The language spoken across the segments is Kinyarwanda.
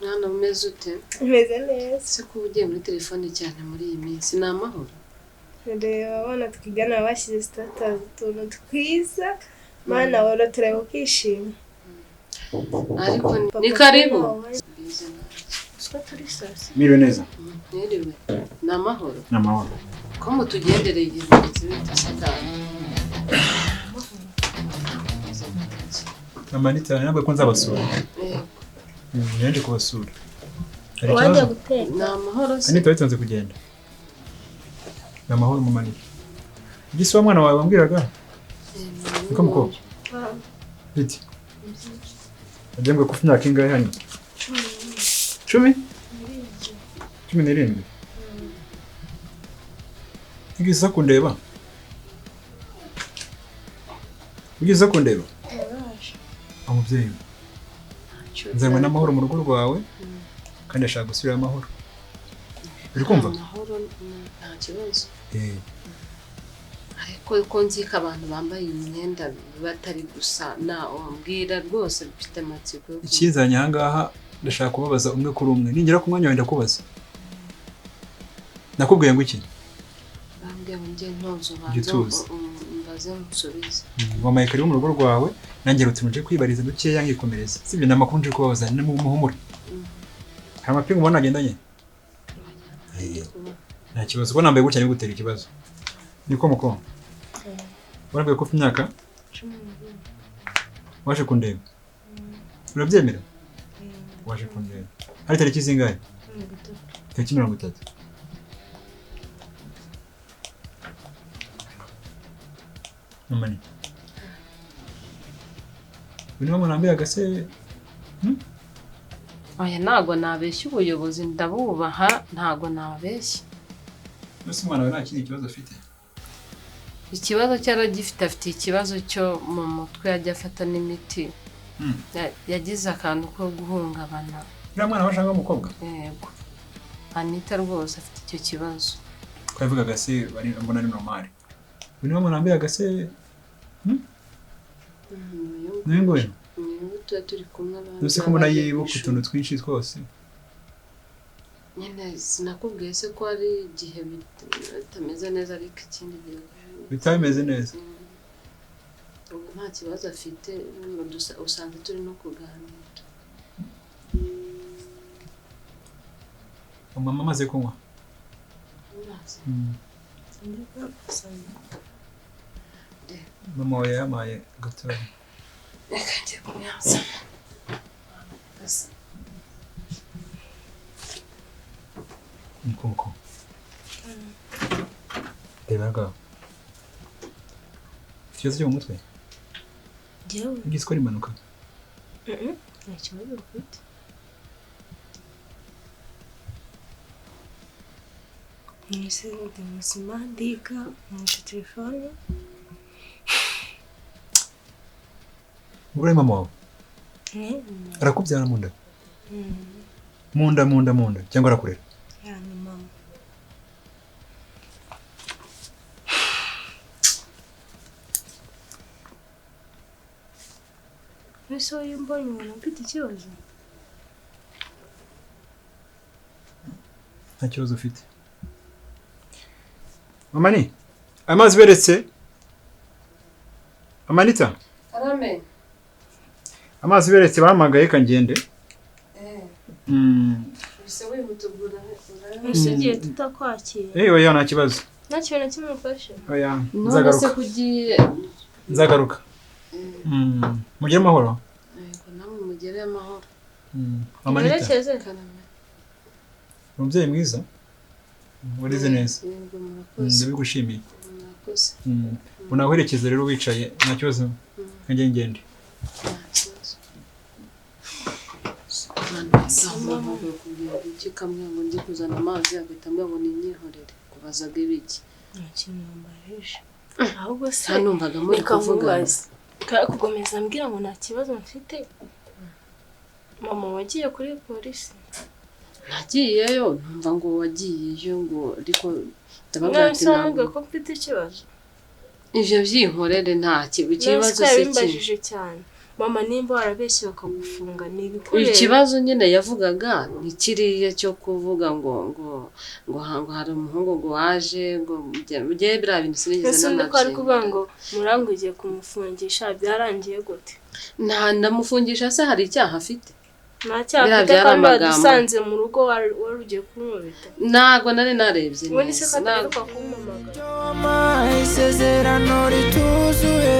Mwana umeze ute? Umeze neza. Se ko ugiye muri telefone cyane muri iyi minsi ni amahoro? Reba abana twigana bashyize status utuntu twiza. Mana wora tureba ukishima. Ariko ni karibu. Miriwe neza. Niriwe. Ni amahoro? Ni amahoro. Ko mutugendereye igihe bitashakana. Anitha ntabwo ko nzabasura. Nje kubasura. Wajya guteka. Ni amahoro se? Anitha witonze kugenda. Ni amahoro mu mani. Igisi wa mwana wawe wambwiraga? Niko mukobwa. Biti. Ajyambwe ku myaka ingahe hano? 10? 17. Igisa kundeba. Igisa kundeba. Umubyeyi. Nzanywe n'amahoro mu rugo rwawe kandi ashaka gusubira amahoro. Uri kumva? Amahoro nta kibazo. Ariko ko nzika abantu bambaye imyenda batari gusa na umbwira rwose bifite amatsiko. Ikizanye aha ngaha ndashaka kubabaza umwe kuri umwe. Ningera ku mwanya wenda kubaza. Nakubwiye ngo iki? Bambwiye ngo ngiye ntozo banzo mbaze musubize. Wamaye kari mu rugo rwawe nanjye rutumuje kwibariza dukeya ngikomereza. Sibyo namakuru nje kubabaza ni mu muhumure. Hari amapingu ubona agendanye? Nta kibazo ubona nambaye gutya ni gutera ikibazo. Niko muko. Warabwiye ko imyaka 12. Waje kundeba. Urabyemera? Waje kundeba. Hari tariki zingahe? 30. Mani. Bino mwana agase. Oya ntago nabeshya ubuyobozi ndabubaha ntago nabeshya. Ese mwana we nta kindi kibazo afite? Ikibazo cyaragifite afite ikibazo cyo mu mutwe yajya afata n'imiti. Yagize akantu ko guhungabana. Uriya mwana washanga umukobwa? Yego. Anitha rwose afite icyo kibazo. Kwavugaga se bari mbona ni normal. Bino mwana agase. Nengoye. Niyo turi kumwe abantu. Nuse ko mbona yibuka utuntu twinshi twose. Nyine sinakubwiye se ko ari igihe bitameze neza ariko ikindi gihe bitameze neza. Nta kibazo afite usanze turi no kuganira. Mama amaze kunywa? Mama we yamaye gatoya. Reka njye kumyaza. Nkuko. Debaga. Ikibazo cyo mu mutwe? Jewe. Igisi ko imanuka? Nta kibazo ufite. Nise ndamusima ndiga mu telefone. Uri mama wawe? Arakubyara mu nda? Mu nda cyangwa arakurera? Yani mama. Ese uyu mbonye umuntu ufite ikibazo? Nta kibazo ufite. Mama ni? Amazi beretse? Anitha? Karame. Amazi beretse bahamagaye kangende? Ese wihutugura Usigiye tutakwakira. Oya nta kibazo. Nta kintu kimufashe. Oya nzagaruka. Kugiye nzagaruka. Mugire amahoro. Yego namwe mugire amahoro. Anitha. Karame. Umubyeyi mwiza. Urize neza. Yego murakoze. Ndabigushimiye. Murakoze. Unaherekeza rero wicaye nta kibazo. Ngende. Mama kugira iki kamwe ngo ndi kuzana amazi agahita mbabona inyihorere kubazaga ibiki. Nta kintu mbahisha. Ahubwo se numvaga muri kuvuga. Kugomeza mbwira ngo nta kibazo mfite. Mama wagiye kuri polisi. Nagiyeyo numva ngo wagiyeyo ngo ariko ndababwira ati ntabwo ko mfite ikibazo. Ivyo vyinkorere nta kibazo se cyane. mama nimba warabeshye bakagufunga ni ibikorera ikibazo nyine yavugaga ni kiriya cyo kuvuga ngo hari umuhungu ngo waje ngo mugiye bira bintu sinigeze nanaje ko ari kuvuga ngo murangugiye kumufungisha byarangiye gute ndamufungisha se hari icyaha afite nta cyaha afite kandi wadusanze mu rugo warugiye kumubita ntago nari narebye ubundi se kataruka kumumagara isezerano rituzuye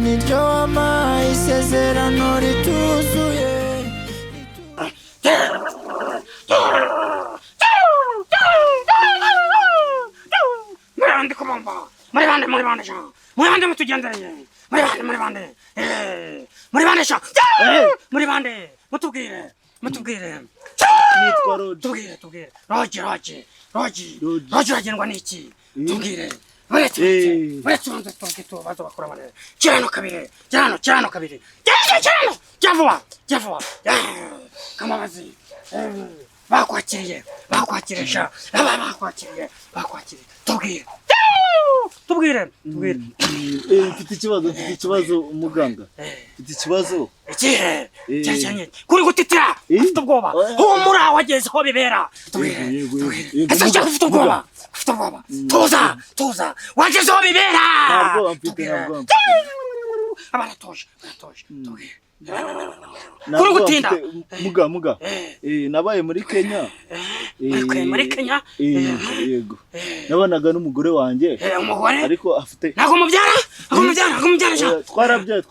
niryo wampaye isezerano rituzuye Muribande kubomba muribande sha muribande mutugendereye muribande sha muribande mutubwire tubwire roji agendwa n'iki tubwire uretse ubanza tuvuge tubazo bakora bane kirano kabiri jya vuba kamabazi bakwakiriye sha bakwakiriye tubwire mfite ikibazo umuganga mfite ikibazo ikihe cyanye kuri gutitira ufite ubwoba humura wageze aho bibera tubwire ufite ubwoba tuza wageze aho bibera ntabwo mfite abaratoshe tubwire kuri gutinda muga nabaye muri Kenya yego nabanaga n'umugore wanjye ariko afite nako mubyara twarabyaye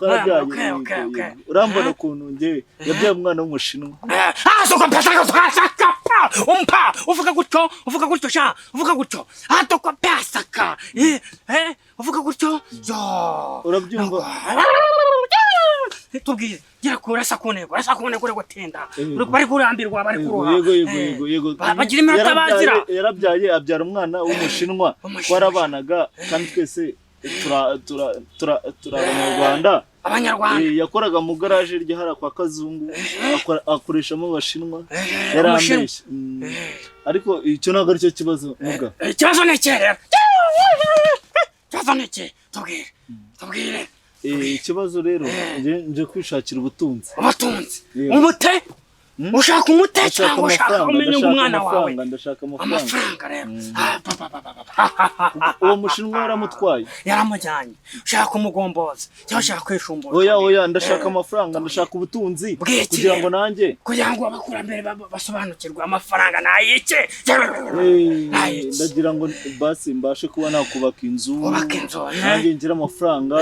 urambona ukuntu nge yabyaye umwana w'umushinwa soko pesa uvuga gutyo sha atoko pesa ka uvuga gutyo urabyumva tubwire gira kurasa kunego kure gutinda bari kurambirwa bari kuroha yego bagira iminota bazira yarabyaye abyara umwana w'umushinwa warabanaga kandi twese abanyarwanda yakoraga mu garaje rye hara kwa Kazungu akoreshamo abashinwa yarambeshye ariko icyo ntabwo ari cyo kibazo muga ikibazo ni cyera tubwire ikibazo rero nje kwishakira ubutunzi umute ushaka umute cyangwa ushaka kumenya umwana wawe ndashaka amafaranga rero uwo mushinwa yaramutwaye yaramujyanye ushaka umugomboza cyangwa ushaka kwishumbuza oya ndashaka amafaranga ndashaka ubutunzi kugira ngo nanjye abakurambere basobanukirwa amafaranga nayike ndagira ngo basi mbashe kuba nakubaka inzu nanjye ngira amafaranga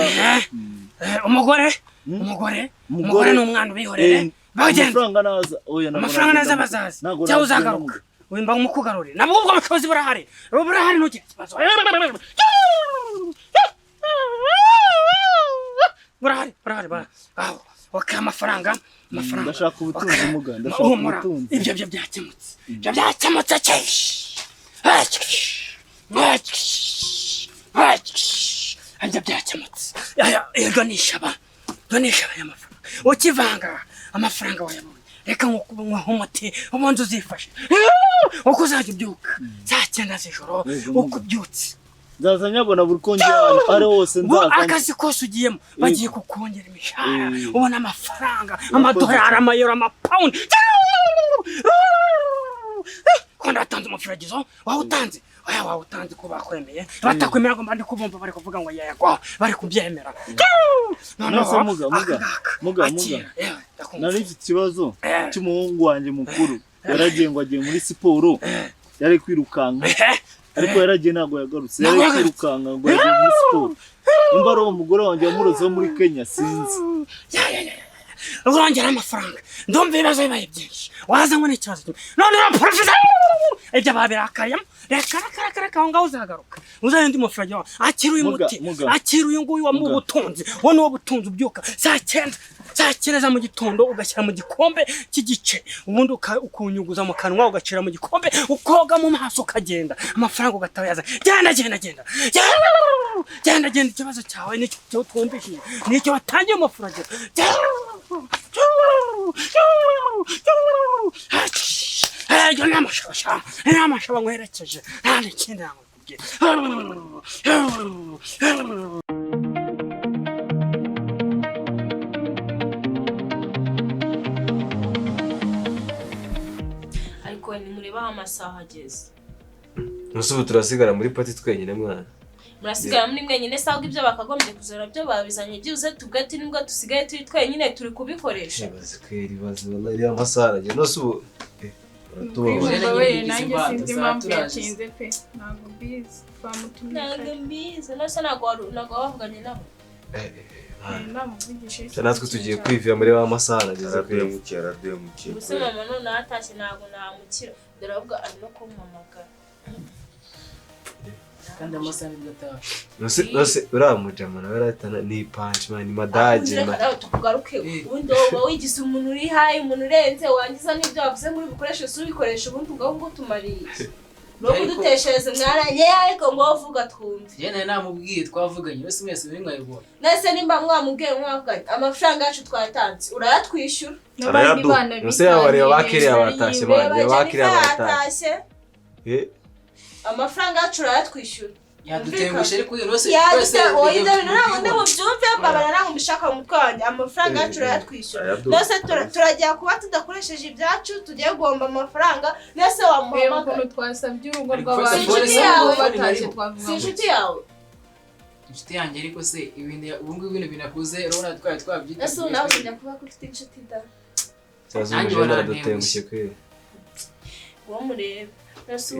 umugore n'umwana ubihorere amafaranga naza bazaza cyangwa uzagaruka wimba umukugarurire nabwo ubwo bushobozi burahari ntugire ikibazo burahari waka amafaranga ndashaka ubutunzi muga ndashaka ubutunzi ibyo byakemutse ibyo byakemutse ganisha y'amafaranga ukivanga amafaranga wayabonye reka nkukunywa umuti ubundi uzifashe uko uzajya ubyuka saa 9 z'ijoro uko ubyutse nzaza nyabona buri kongera ari hose nzaza akazi kose ugiyemo bagiye kukongera imishahara ubona amafaranga amadolari amayero amapawundi ko ndatanze umufiragizo wawutanze ko bakwemeye batakwemera ngo mbandi kubumva bari kuvuga ngo yego bari kubyemera noneho muga nari mfite ikibazo cy'umuhungu wanjye mukuru yaragiye ngo agiye muri siporo yari kwirukanka ariko yaragiye ntabwo yagarutse yari kwirukanka ngo agiye muri siporo nimba ari uwo mugore wanjye yamurozeho muri Kenya sinzi urongera amafaranga ndumva ibibazo bibaye byinshi wazanywe n'ikibazo none uraprofesa ibyo babirakayemo reka aho ngaho uzagaruka uzayindi mafaranga yawe akiruye umuti akiruye nguyu wa mu butunzi wo n'uwo butunzi ubyuka saa 9 za mu gitondo ugashyira mu gikombe cy'igice ubundi ukunyuguza mu kanwa ugacira mu gikombe ukoga mu maso ukagenda amafaranga ugatabayaza genda ikibazo cyawe nicyo twumvishije nicyo watangiye amafaranga yo n'amashaba nkwerekeje nta n'ikindi nakubwira nimureba aho amasaha ageze. Nusubu turasigara muri pati twenyine mwana. Murasigara muri mwenyine saho ibyo bakagombye kuzora byo babizanye byuze tubwate nibwo tusigaye turi twenyine turi kubikoresha. Bazikweri bazibona iri amasaha ageze. Nusubu Wewe nanjye sinzi impamvu yakinze pe. Ntabwo mbizi. Twamutumye. Ntabwo mbizi. Nose nago bavuganye nabo. natwe tugiye kwivira muri wa masaha ageze kuri mukera gusa mama none atashye ntabwo namukira dore ahubwo ari no kumpamagara kandi amasaha n'igataha nose uramujama nawe aratana ni punch man ni madage man tukugaruke ubundi wowe wigize umuntu uri hayi umuntu urenze wangiza n'ibyo wavuze muri bikoresho subikoresha ubundi ngo tumariye no kuduteshereza mwaranye ariko ngo uvuga twumve yene namubwiye twavuganye wese mwese binkayibona nese nimba mwamubwiye mwavuganye amafaranga yacu twatanze urayatwishyura n'abandi bana nose yabari bakiriye abatashye banje bakiriye abatashye amafaranga yacu urayatwishyura yadutengushe ariko uyu nose twese oyize none mu byumve mbabara nangu mbishaka mu twanya amafaranga yacu urayatwishyura nose turajya kuba tudakoresheje ibyacu tugiye gomba amafaranga nese wamuhama ukuntu twasabye urugo rw'abantu batashye twavuga si inshuti yawe inshuti yanjye ariko se ubungu ibintu binakuze urabona twabyita nese nawe ujya kuba ko ufite inshuti da cyazumuje naradutengushye kwe uwo murebe nese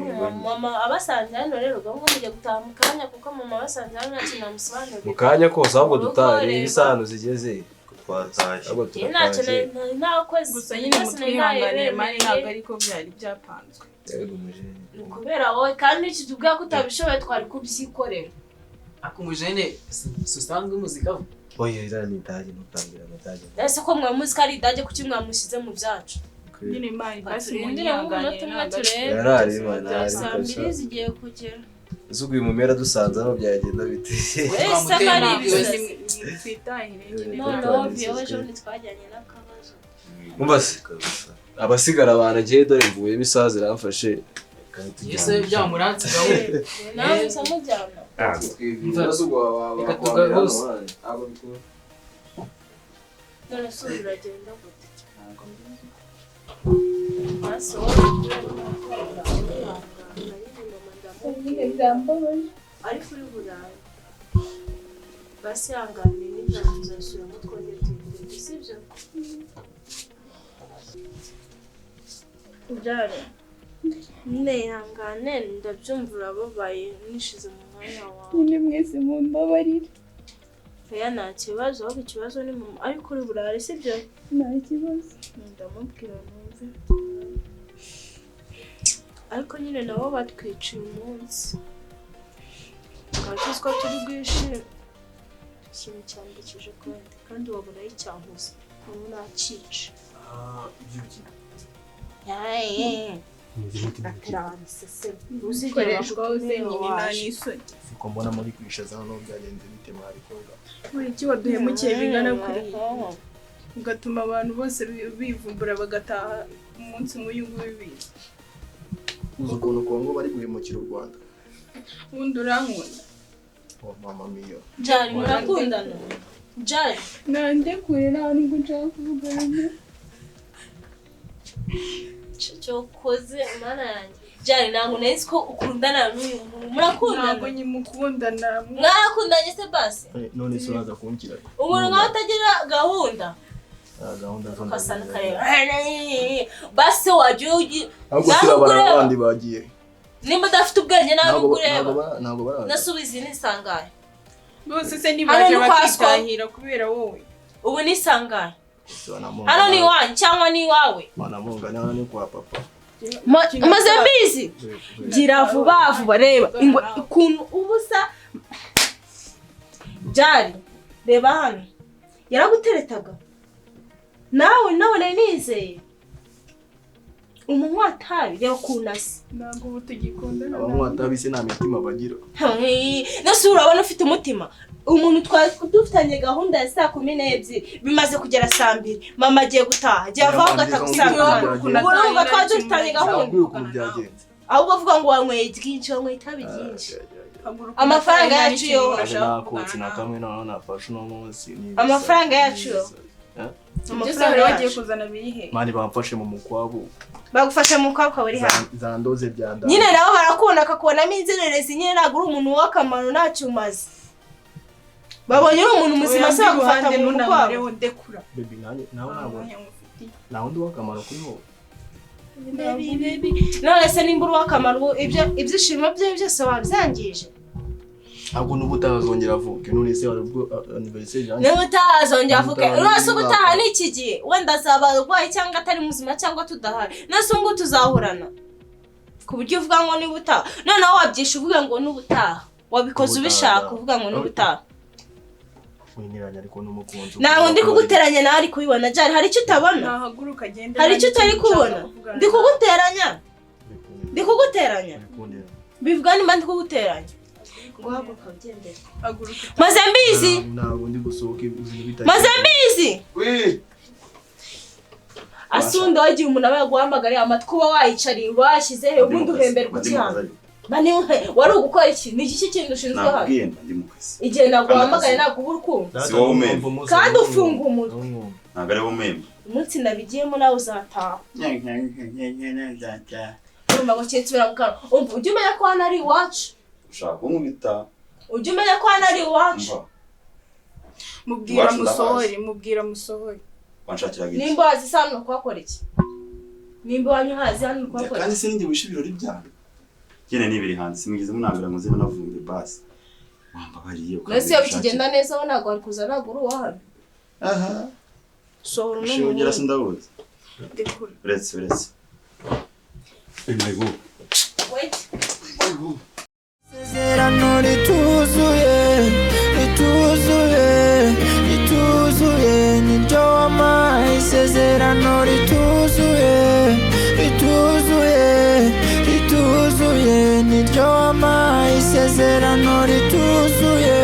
mama abasanze hano rero gahunda mujye gutaha mu kanya kuko mama abasanze hano nakina musobanurira mu kanya kose ahubwo dutaha ibisano zigeze twatashye ahubwo turatashye nakoze gusa nyine mutwihanganiye mari ntabwo ariko byari byapanzwe kubera wowe kandi iki tubwira ko utabishoboye twari kubyikorera akumujene susanzwe muzika oye irani idage nutangira nadage nese ko mwa muzika ari idage kuki mwamushyize mu byacu nyine mari basi munyanganiye yarari imana sambiri zigiye kugera zuguye mu mera dusanze aho byagenda bite wese ari ibise twitahire nyine no byo ejo twajyanye n'akabazo mumbase abasigara banagiye dore mvuye imisaha ziramfashe yese byamuranze gawe nawe samujyana reka tugahuze abo bikuru none so biragenda gute ari kuri burayi basi yangane n'ijana tuzashyira mu twongere tuyigure sibyo byare nyine yangane ndabyumva urababaye nishize mu mwanya wawe nyine mwese mumbabarire oya nta kibazo ahubwo ikibazo ni mama ari kuri burayi sibyo nta kibazo ndamubwira numve ariko nyine nabo batwiciye umunsi twatuzwa turi bwishime ikintu cyambukije kandi wabona y'icyankuze ubu nacice uzikoreshwa hose nyine nta n'isoni siko mbona muri kwishaza hano byagenze bite mwari koga buri iki waduhemukiye bingana kuriya ugatuma abantu bose bivumbura bagataha umunsi nk'uyu nguyu biza uzi ukuntu Kongo bari guhemukira u Rwanda ubundi urankunda oh mama mia Jari murakundana Jari nandekure nawe nubwo nshaka kuvugana cyo koze mana yanjye Jari ntabwo nzi ko ukundana n'uyu muntu murakundana ntabwo nyimukundana mwarakundanye se basi none se uraza kunkira umuntu nkaho utagira gahunda gahunda zo kasana kare basi wagiye ahubwo turabara abandi bagiye nimba udafite ubwenge nawe ukureba ntabwo baraza nasubiza ni sangaye bose se nibaje bakitahira kubera wowe ubu ni sangaye hano ni wanyu cyangwa ni wawe manamunga nawe ni kwa papa maze mbizi gira vuba vuba reba ukuntu ubusa Jari reba hano yaraguteretaga nawe nizeye umunywa atabi reba kunasi ntabwo ubu tugikundana abanywa atabi se nta mitima bagira nose urabona ufite umutima umuntu dufitanye gahunda ya 12:00 bimaze kugera 2:00 mama agiye gutaha agiye avaho gatagusanga urumva twa dufitanye gahunda ahubwo avuga ngo wanyweye byinshi wanyweye itabi byinshi amafaranga yacu yo nakotse nakamwe nafashe no munsi amafaranga yacu yo amafaranga wagiye kuzana bihe mani bamfashe mu mukwabo bagufashe mu kwakwa bari hano zandoze byanda nyine naho barakubona akakubonamo inzererezi nyine ntabwo uri umuntu w'akamaro ntacyo umaze babonye uri umuntu muzima se bagufata mu mukwabo ndekura baby nawe nawe ndi w'akamaro kuri wowe baby none se nimba uri w'akamaro ibyishimo bye byose wabyangije ahubwo n'ubu utazongera avuke none se wari ubwo anniversaire yanjye niba utazongera avuke urase ubutaha n'iki gihe wenda azaba arwaye cyangwa atari muzima cyangwa tudahari nase ngo tuzahorana ku buryo uvuga ngo niba utaha noneho wabyisha uvuga ngo n'ubutaha wabikoze ubishaka uvuga ngo n'ubutaha winiranya ariko n'umukunzi nawe ndi kuguteranya nawe ari kubibona jari hari icyo utabona nahaguruka agende hari icyo utari kubona ndi kuguteranya bivuga nimba ndi kuguteranya guhaguruka ugendera maze mbizi ntabwo ndi gusohoka ibintu bitari maze mbizi asunda wagiye umuntu aba yaguhamagariye amatwi uba wayicariye washyize he ubundi uhemberwa igihano bane wari ugukora iki ni iki kintu ushinzwe hano igihe naguhamagaye ntabwo uba urukunda si wowe umemba kandi ufunga umutwe ntabwo ari wowe umemba umunsi nabigiyemo nawe uzataha urumva ngo kinsubira mu kanwa umva ujye umenya ko hano ari iwacu ushaka kunkubita ujye umenya ko hano ari iwacu mubwira musohore wanshakiraga iki nimba wazi se hano kuhakora iki nimba wanyu hazi hano kuhakora kandi se ninjye wishe ibirori byawe nyine nibiri hanze simwigize munambira ngo zibe navuye basi wambabariye nese iyo bikigenda neza wo ntabwo wari kuza ntabwo uri uwahano aha sohora ushobora sindabuze ndekura uretse wait Isezerano rituzuye niryo wampaye isezerano rituzuye niryo wampaye isezerano rituzuye